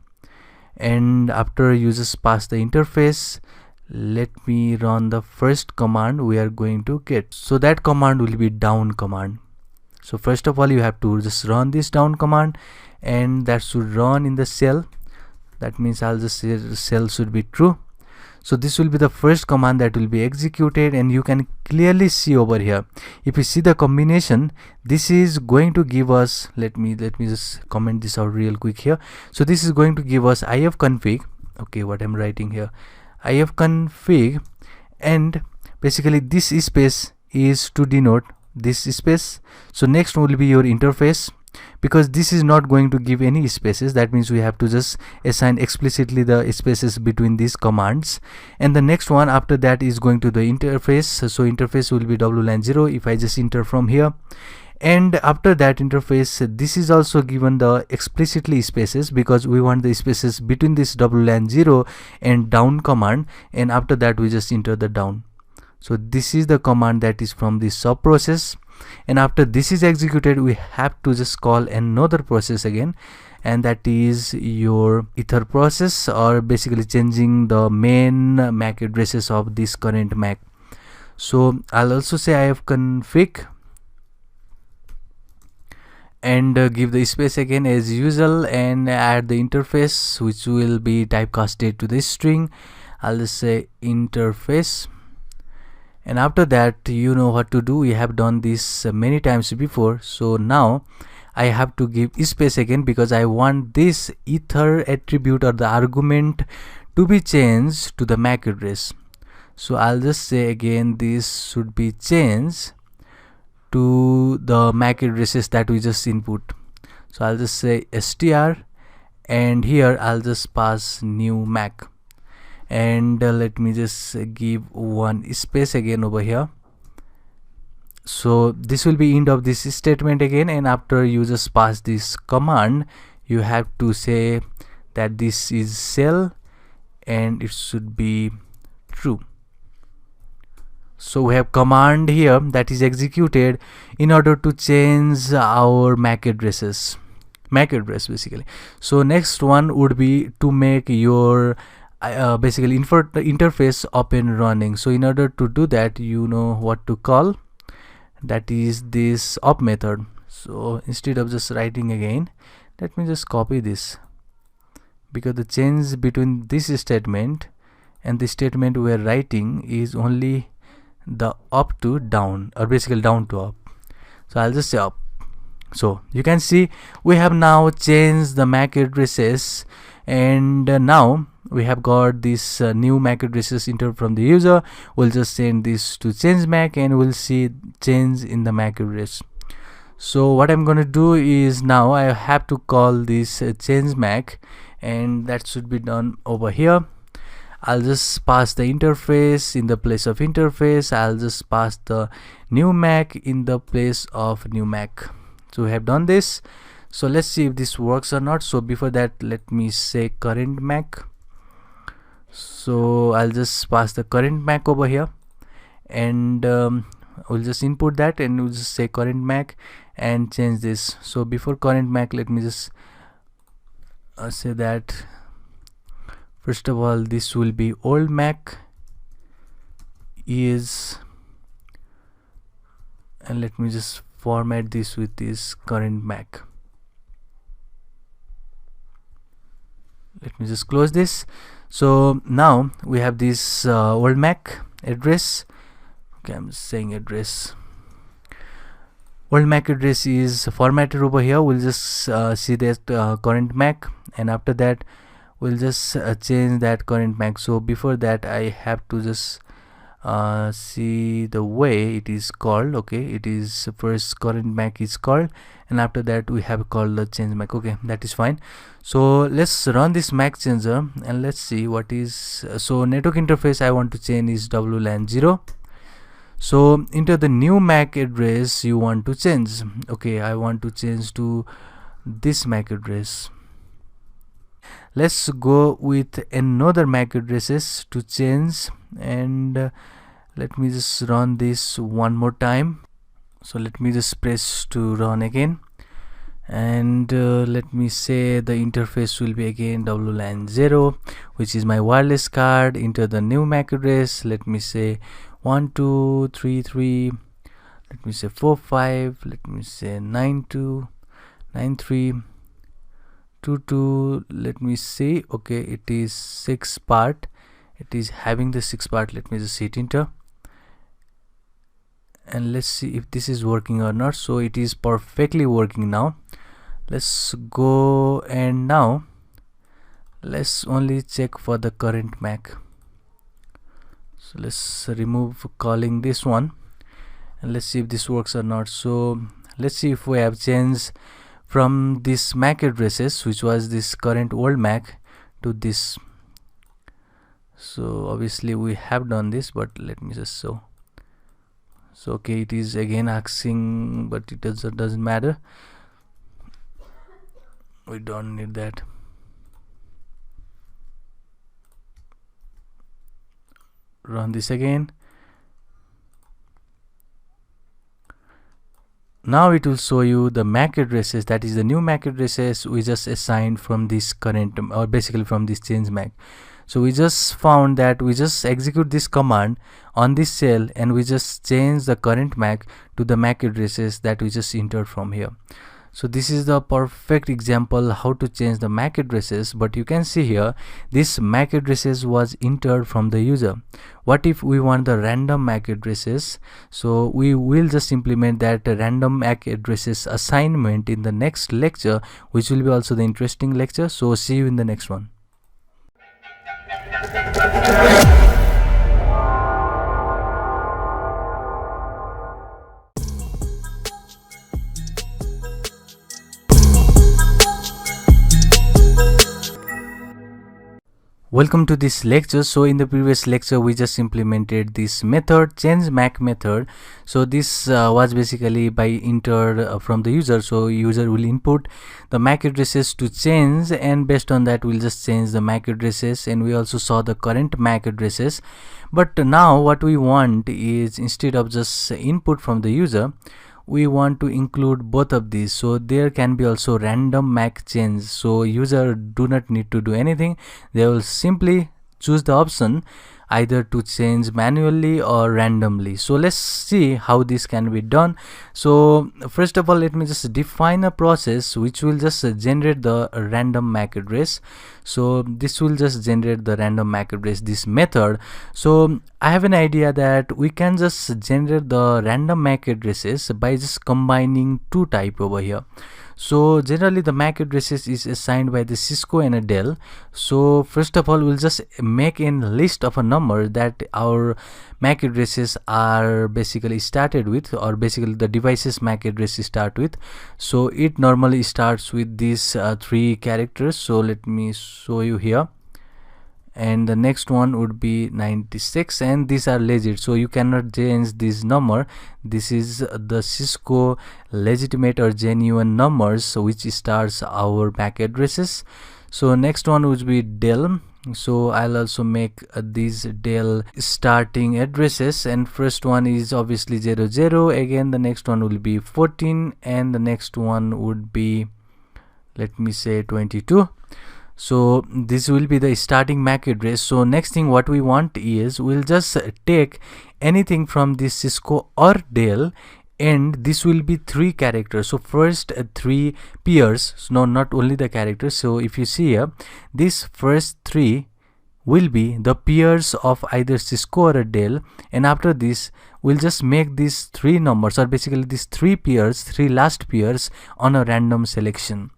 And after you just pass the interface, let me run the first command we are going to get. So that command will be down command. So first of all, you have to just run this down command, and that should run in the shell. That means I'll just say the shell should be true. So this will be the first command that will be executed, and you can clearly see over here, if you see the combination, this is going to give us, let me just comment this out real quick here. So this is going to give us ifconfig, okay, what I'm writing here, ifconfig, and basically this space is to denote this space. So next will be your interface, because this is not going to give any spaces. That means we have to just assign explicitly the spaces between these commands. And the next one after that is going to the interface. So interface will be WLAN 0 if I just enter from here. And after that interface, this is also given the explicitly spaces, because we want the spaces between this WLAN 0 and down command, and after that we just enter the down. So this is the command that is from this sub process, and after this is executed, we have to just call another process again, and that is your ether process, or basically changing the main MAC addresses of this current MAC. So I'll also say ifconfig, and give the space again as usual, and add the interface, which will be typecasted to the string. I'll just say interface. And after that, you know what to do. We have done this many times before. So now I have to give space again, because I want this ether attribute or the argument to be changed to the MAC address. So I'll just say again, this should be changed to the MAC addresses that we just input. So I'll just say str, and here I'll just pass new MAC. And let me just give one space again over here. So this will be end of this statement again, and after you just pass this command, you have to say that this is shell and it should be true. So we have command here that is executed in order to change our MAC addresses, MAC address basically. So next one would be to make your basically interface up and running. So in order to do that, you know what to call, that is this up method. So instead of just writing again, let me just copy this, because the change between this statement and the statement we are writing is only the up to down, or basically down to up. So I'll just say up. So you can see we have now changed the MAC addresses, and now we have got this new MAC addresses entered from the user. We'll just send this to change MAC, and we'll see change in the MAC address. So what I'm going to do is, now I have to call this change MAC, and that should be done over here. I'll just pass the interface in the place of interface. I'll just pass the new MAC in the place of new MAC. So we have done this. So let's see if this works or not. So before that, let me say current MAC. So I'll just pass the current MAC over here, and we'll just input that, and we'll just say current MAC and change this. So before current MAC, let me just say that first of all, this will be old MAC is, and let me just format this with this current MAC. let me just close this. So now we have this old MAC address. Okay, I'm saying address. Old MAC address is formatted over here. We'll just see that current MAC, and after that we'll just change that current MAC. So before that I have to just see the way it is called. Okay, it is first current MAC is called, and after that we have called the change MAC. Okay, that is fine. So let's run this MAC changer and let's see what is so network interface I want to change is WLAN 0. So into the new MAC address you want to change. Okay, I want to change to this MAC address. Let's go with another MAC addresses to change, and let me just run this one more time. So let me just press to run again, and let me say the interface will be again WLAN 0, which is my wireless card. Enter the new MAC address. Let me say 1233, let me say 45, let me say 929322, let me see. Okay, it is 6 part, it is having the 6 part. Let me just hit enter, and let's see if this is working or not. So it is perfectly working now. Let's go, and now let's only check for the current MAC. So let's remove calling this one, and let's see if this works or not. So let's see if we have changed from this MAC addresses, which was this current old MAC, to this. So obviously we have done this, but let me just show. So okay, it is again asking, but it doesn't matter, we don't need that. Run this again. Now it will show you the MAC addresses, that is the new MAC addresses we just assigned from this current, or basically from this change MAC. So we just found that we just execute this command on this cell, and we just change the current MAC to the MAC addresses that we just entered from here. So this is the perfect example how to change the MAC addresses. But you can see here this MAC addresses was entered from the user. What if we want the random MAC addresses? So we will just implement that random MAC addresses assignment in the next lecture, which will be also the interesting lecture. So see you in the next one. Welcome to this lecture. So in the previous lecture we just implemented this method, change MAC method. So this was basically by entered from the user. So user will input the MAC addresses to change, and based on that we'll just change the MAC addresses, and we also saw the current MAC addresses. But now what we want is, instead of just input from the user, we want to include both of these. So there can be also random MAC change. So user do not need to do anything, they will simply choose the option either to change manually or randomly. So let's see how this can be done. So first of all, let me just define a process which will just generate the random MAC address. So this will just generate the random MAC address, this method. So I have an idea that we can just generate the random MAC addresses by just combining two types over here. So generally the MAC addresses is assigned by the Cisco and a Dell. So first of all, we'll just make a list of a number that our MAC addresses are basically started with, or basically the devices MAC addresses start with. So it normally starts with these 3 characters. So let me show you here. And the next one would be 96, and these are legit, so you cannot change this number. This is the Cisco legitimate or genuine numbers which starts our MAC addresses. So next one would be Dell. So I'll also make these Dell starting addresses, and first one is obviously 00. Again the next one will be 14, and the next one would be, let me say, 22. So this will be the starting MAC address. So next thing what we want is, we'll just take anything from this Cisco or Dell and this will be 3 characters. So first 3 pairs, so no, not only the characters. So if you see here, this first 3 will be the pairs of either Cisco or a Dell, and after this we'll just make these 3 numbers, or basically these 3 pairs, 3 last pairs, on a random selection.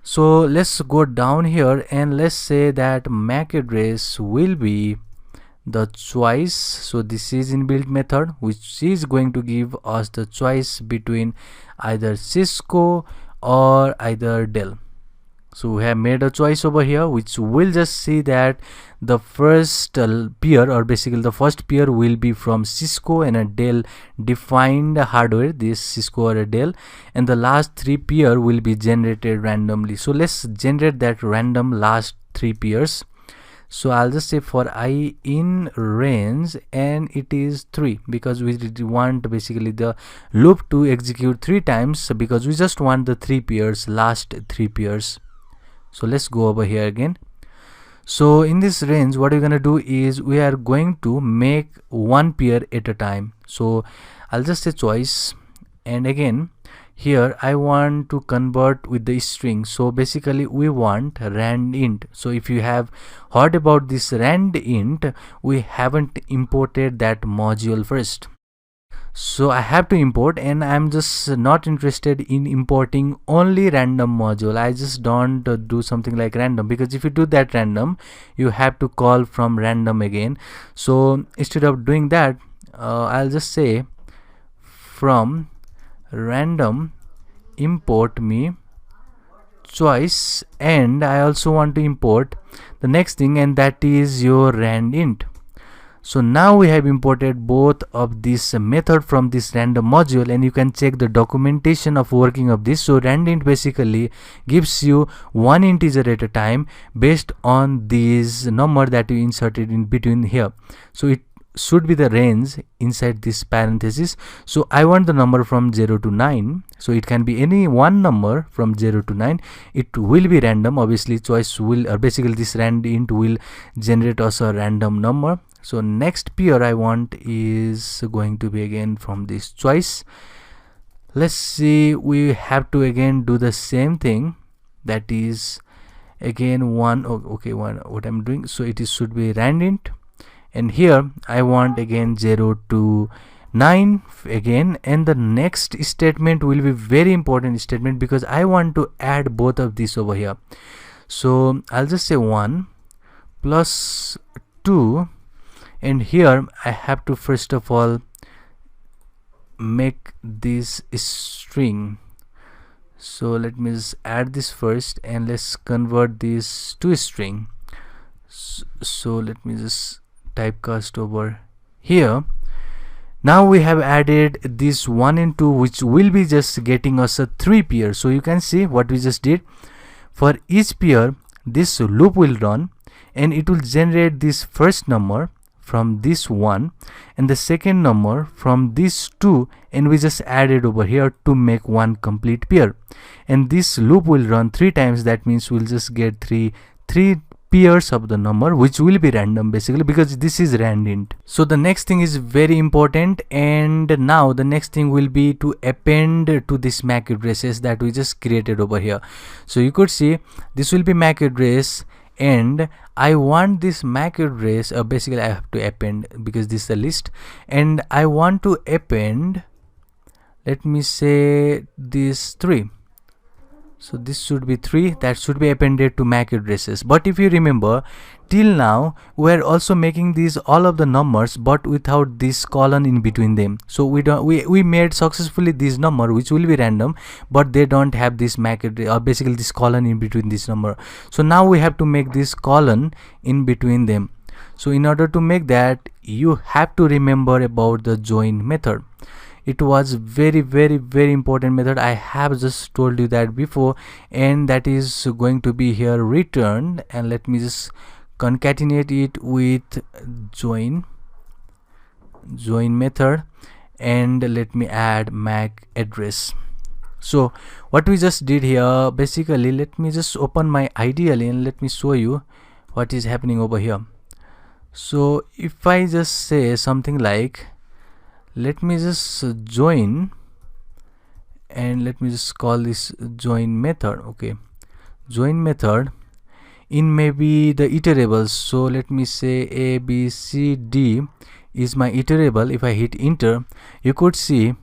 So let's go down here and let's say that MAC address will be the choice. So this is inbuilt method which is going to give us the choice between either Cisco or either Dell. So we have made a choice over here, which will just see that the first pair, or basically the first pair, will be from Cisco and a Dell defined hardware, this Cisco or a Dell, and the last 3 pair will be generated randomly. So let's generate that random last 3 pairs. So I'll just say for I in range, and it is 3, because we want basically the loop to execute 3 times, because we just want the 3 pairs, last 3 pairs. So let's go over here again. So in this range, what we're gonna do is we are going to make 1 pair at a time. So I'll just say choice, and again here I want to convert with the string. So basically we want rand int. So if you have heard about this rand int, we haven't imported that module first. So I have to import, and I'm just not interested in importing only random module. I just don't do something like random, because if you do that random, you have to call from random again. So instead of doing that, I'll just say from random import me choice, and I also want to import the next thing, and that is your rand int. So now we have imported both of this method from this random module, and you can check the documentation of working of this. So randint basically gives you 1 integer at a time based on this number that you inserted in between here. So it should be the range inside this parenthesis. So I want the number from 0 to 9, so it can be any one number from 0 to 9. It will be random, obviously choice will, or basically this randint will generate us a random number. So next pair I want is going to be again from this choice. Let's see, we have to again do the same thing, that is again one, okay, one, what I'm doing, so it is should be randint, and here I want again 0 to 9 again, and the next statement will be very important statement, because I want to add both of these over here. So I'll just say 1 plus 2, and here I have to first of all make this string. So let me just add this first, and let's convert this to a string. So let me just typecast over here. Now we have added this 1 and 2, which will be just getting us a 3 pair. So you can see what we just did. For each pair, this loop will run, and it will generate this first number from this 1 and the second number from this 2, and we just added over here to make 1 complete pair. And this loop will run 3 times. That means we'll just get 3 pairs of the number, which will be random basically, because this is randint. So the next thing is very important, and now the next thing will be to append to this MAC addresses that we just created over here. So you could see this will be MAC address, and I want this MAC address, basically I have to append because this is a list, and I want to append, let me say this 3. So this should be 3, that should be appended to MAC addresses. But if you remember, till now we are also making these all of the numbers, but without this colon in between them. So we made successfully this number which will be random, but they don't have this MAC address, or basically this colon in between this number. So now we have to make this colon in between them. So in order to make that, you have to remember about the join method. It was very important method. I have just told you that before, and that is going to be here returned. And let me just concatenate it with join method, and let me add MAC address. So what we just did here, basically, let me just open my ideally and let me show you what is happening over here. So if I just say something like, let me just join and let me just call this join method. Okay, join method in maybe the iterables. So let me say a b c d is my iterable. If I hit enter, you could see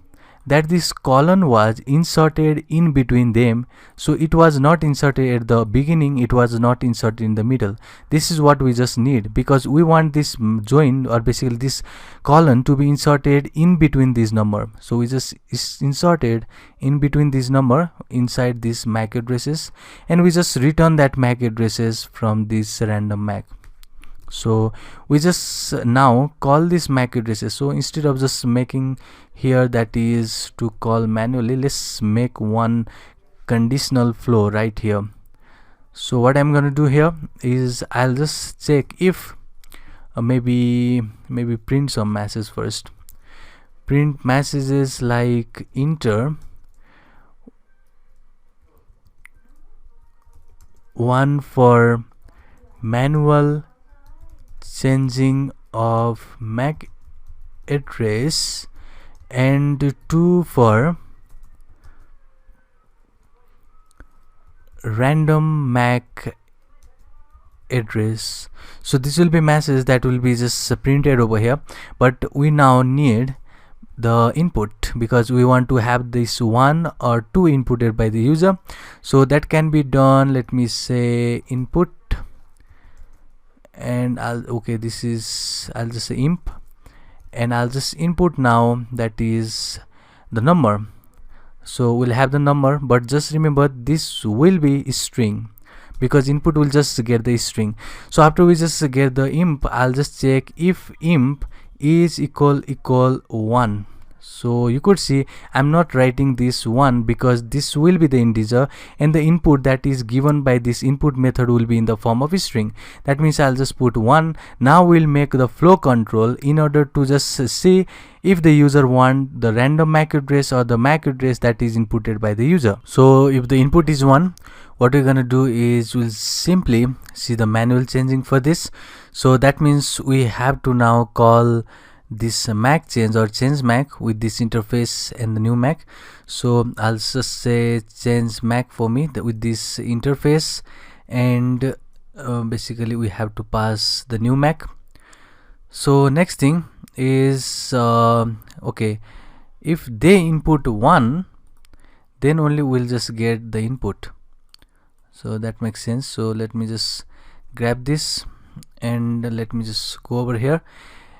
that this colon was inserted in between them. So it was not inserted at the beginning, it was not inserted in the middle. This is what we just need, because we want this join, or basically this colon, to be inserted in between this number. So we just inserted in between this number inside these MAC addresses, and we just return that MAC addresses from this random MAC. So we just now call this MAC addresses. So instead of just making here that is to call manually, let's make one conditional flow right here. So what I'm gonna do here is I'll just check if maybe print some messages first. Print messages like enter 1 for manual changing of MAC address and 2 for random MAC address. So this will be message that will be just printed over here, but we now need the input because we want to have this 1 or 2 inputted by the user. So that can be done. Let me say input, and I'll just say imp, and I'll just input now that is the number. So we'll have the number, but just remember this will be string because input will just get the string. So after we just get the imp, I'll just check if imp is equal 1. So you could see I'm not writing this 1 because this will be the integer, and the input that is given by this input method will be in the form of a string. That means I'll just put 1. Now we'll make the flow control in order to just see if the user want the random MAC address or the MAC address that is inputted by the user. So if the input is 1, what we're gonna do is we'll simply see the manual changing for this. So that means we have to now call this MAC change or change MAC with this interface and the new MAC. So I'll just say change MAC for me with this interface, and basically we have to pass the new MAC. So next thing is okay, if they input 1, then only we'll just get the input. So that makes sense. So let me just grab this and let me just go over here,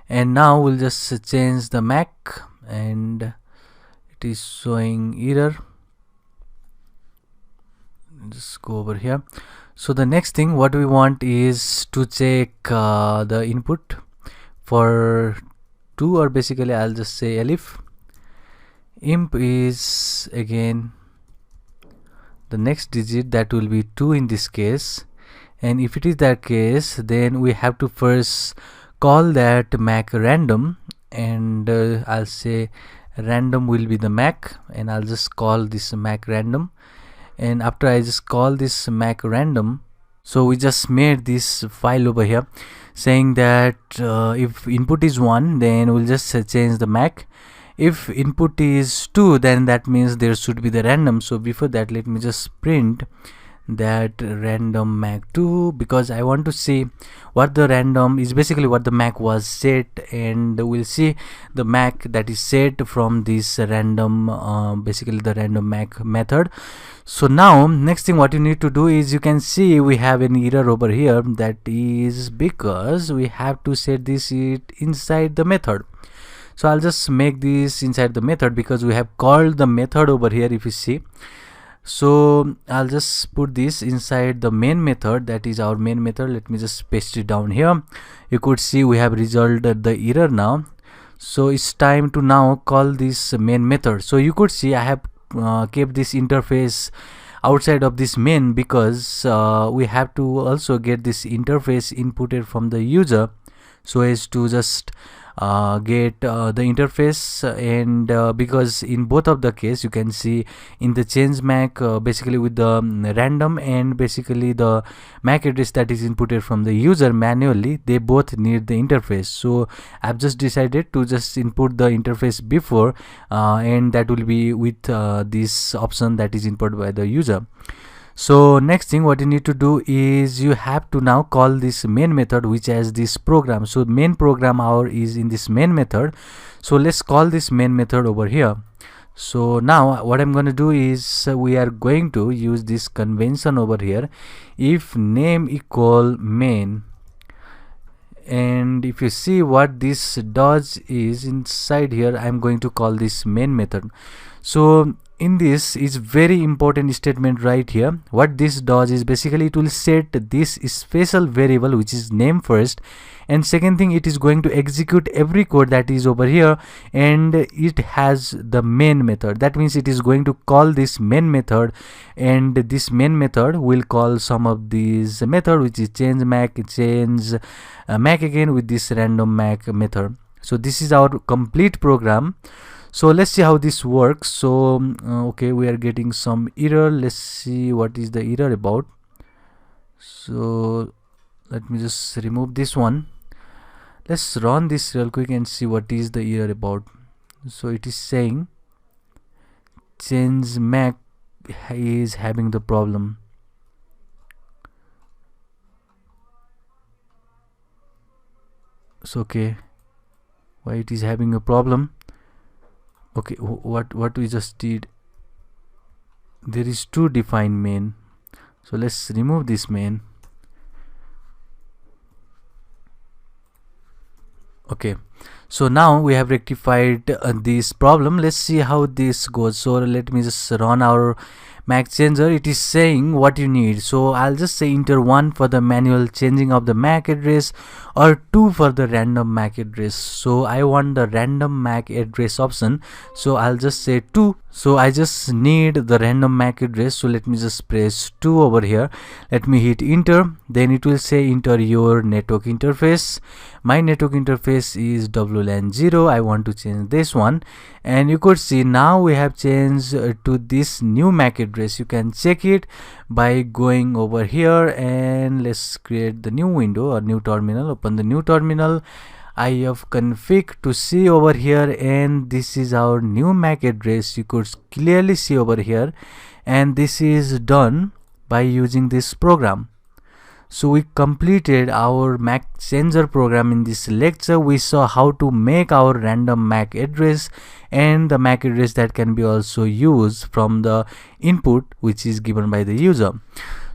and now we'll just change the MAC, and it is showing error. Just go over here. So the next thing what we want is to check the input for 2, or basically I'll just say elif imp is again the next digit, that will be 2 in this case. And if it is that case, then we have to first call that MAC random, and I'll say random will be the MAC, and I'll just call this MAC random. And after I just call this MAC random, so we just made this file over here saying that if input is 1, then we'll just change the MAC. If input is 2, then that means there should be the random. So before that, let me just print that random MAC 2, because I want to see what the random is, basically what the MAC was set, and we'll see the MAC that is set from this random basically the random MAC method. So now next thing what you need to do is, you can see we have an error over here, that is because we have to set this inside the method. So I'll just make this inside the method because we have called the method over here, if you see. So I'll just put this inside the main method, that is our main method. Let me just paste it down here. You could see we have resolved the error now. So it's time to now call this main method. So you could see I have kept this interface outside of this main because we have to also get this interface inputted from the user, so as to just get the interface, and because in both of the case you can see in the change MAC basically with the random and basically the MAC address that is inputted from the user manually, they both need the interface. So I've just decided to just input the interface before, and that will be with this option that is input by the user. So next thing what you need to do is you have to now call this main method which has this program. So main program hour is in this main method. So let's call this main method over here. So now what I'm going to do is we are going to use this convention over here, if name equal main, and if you see what this does is inside here I'm going to call this main method. So in this is very important statement right here. What this does is basically it will set this special variable which is name first, and second thing it is going to execute every code that is over here, and it has the main method. That means it is going to call this main method, and this main method will call some of these method which is change MAC, change MAC again with this random MAC method. So this is our complete program. So let's see how this works. So okay, we are getting some error. Let's see what is the error about. So let me just remove this one. Let's run this real quick and see what is the error about. So it is saying change MAC is having the problem. So okay, why it is having a problem? Okay, what we just did, there is two defined main. So let's remove this main. Okay, so now we have rectified this problem. Let's see how this goes. So let me just run our MAC changer. It is saying what you need. So I'll just say enter 1 for the manual changing of the MAC address, or 2 for the random MAC address. So I want the random MAC address option, so I'll just say 2. So I just need the random MAC address, so let me just press 2 over here. Let me hit enter. Then it will say enter your network interface. My network interface is WLAN 0. I want to change this one, and you could see now we have changed to this new MAC address. You can check it by going over here, and let's create the new window or new terminal. Open the new terminal. I have config to see over here, and this is our new MAC address. You could clearly see over here, and this is done by using this program. So we completed our MAC changer program. In this lecture we saw how to make our random MAC address and the MAC address that can be also used from the input which is given by the user.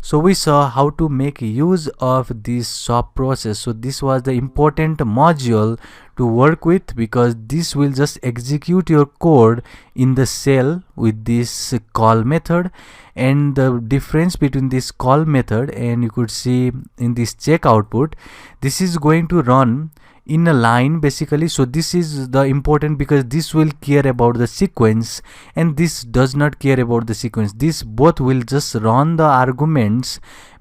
So we saw how to make use of this swap process. So this was the important module to work with, because this will just execute your code in the shell with this call method. And the difference between this call method and you could see in this check output, this is going to run in a line basically. So this is the important, because this will care about the sequence and this does not care about the sequence. This both will just run the arguments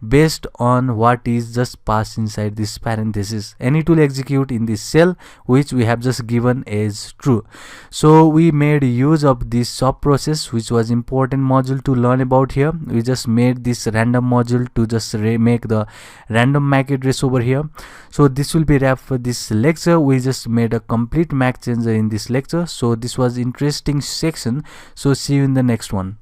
based on what is just passed inside this parenthesis, and it will execute in this cell which we have just given as true. So we made use of this swap process, which was important module to learn about here. We just made this random module to just make the random MAC address over here. So this will be wrap for this lecture. We just made a complete MAC changer in this lecture. So this was interesting section. So see you in the next one.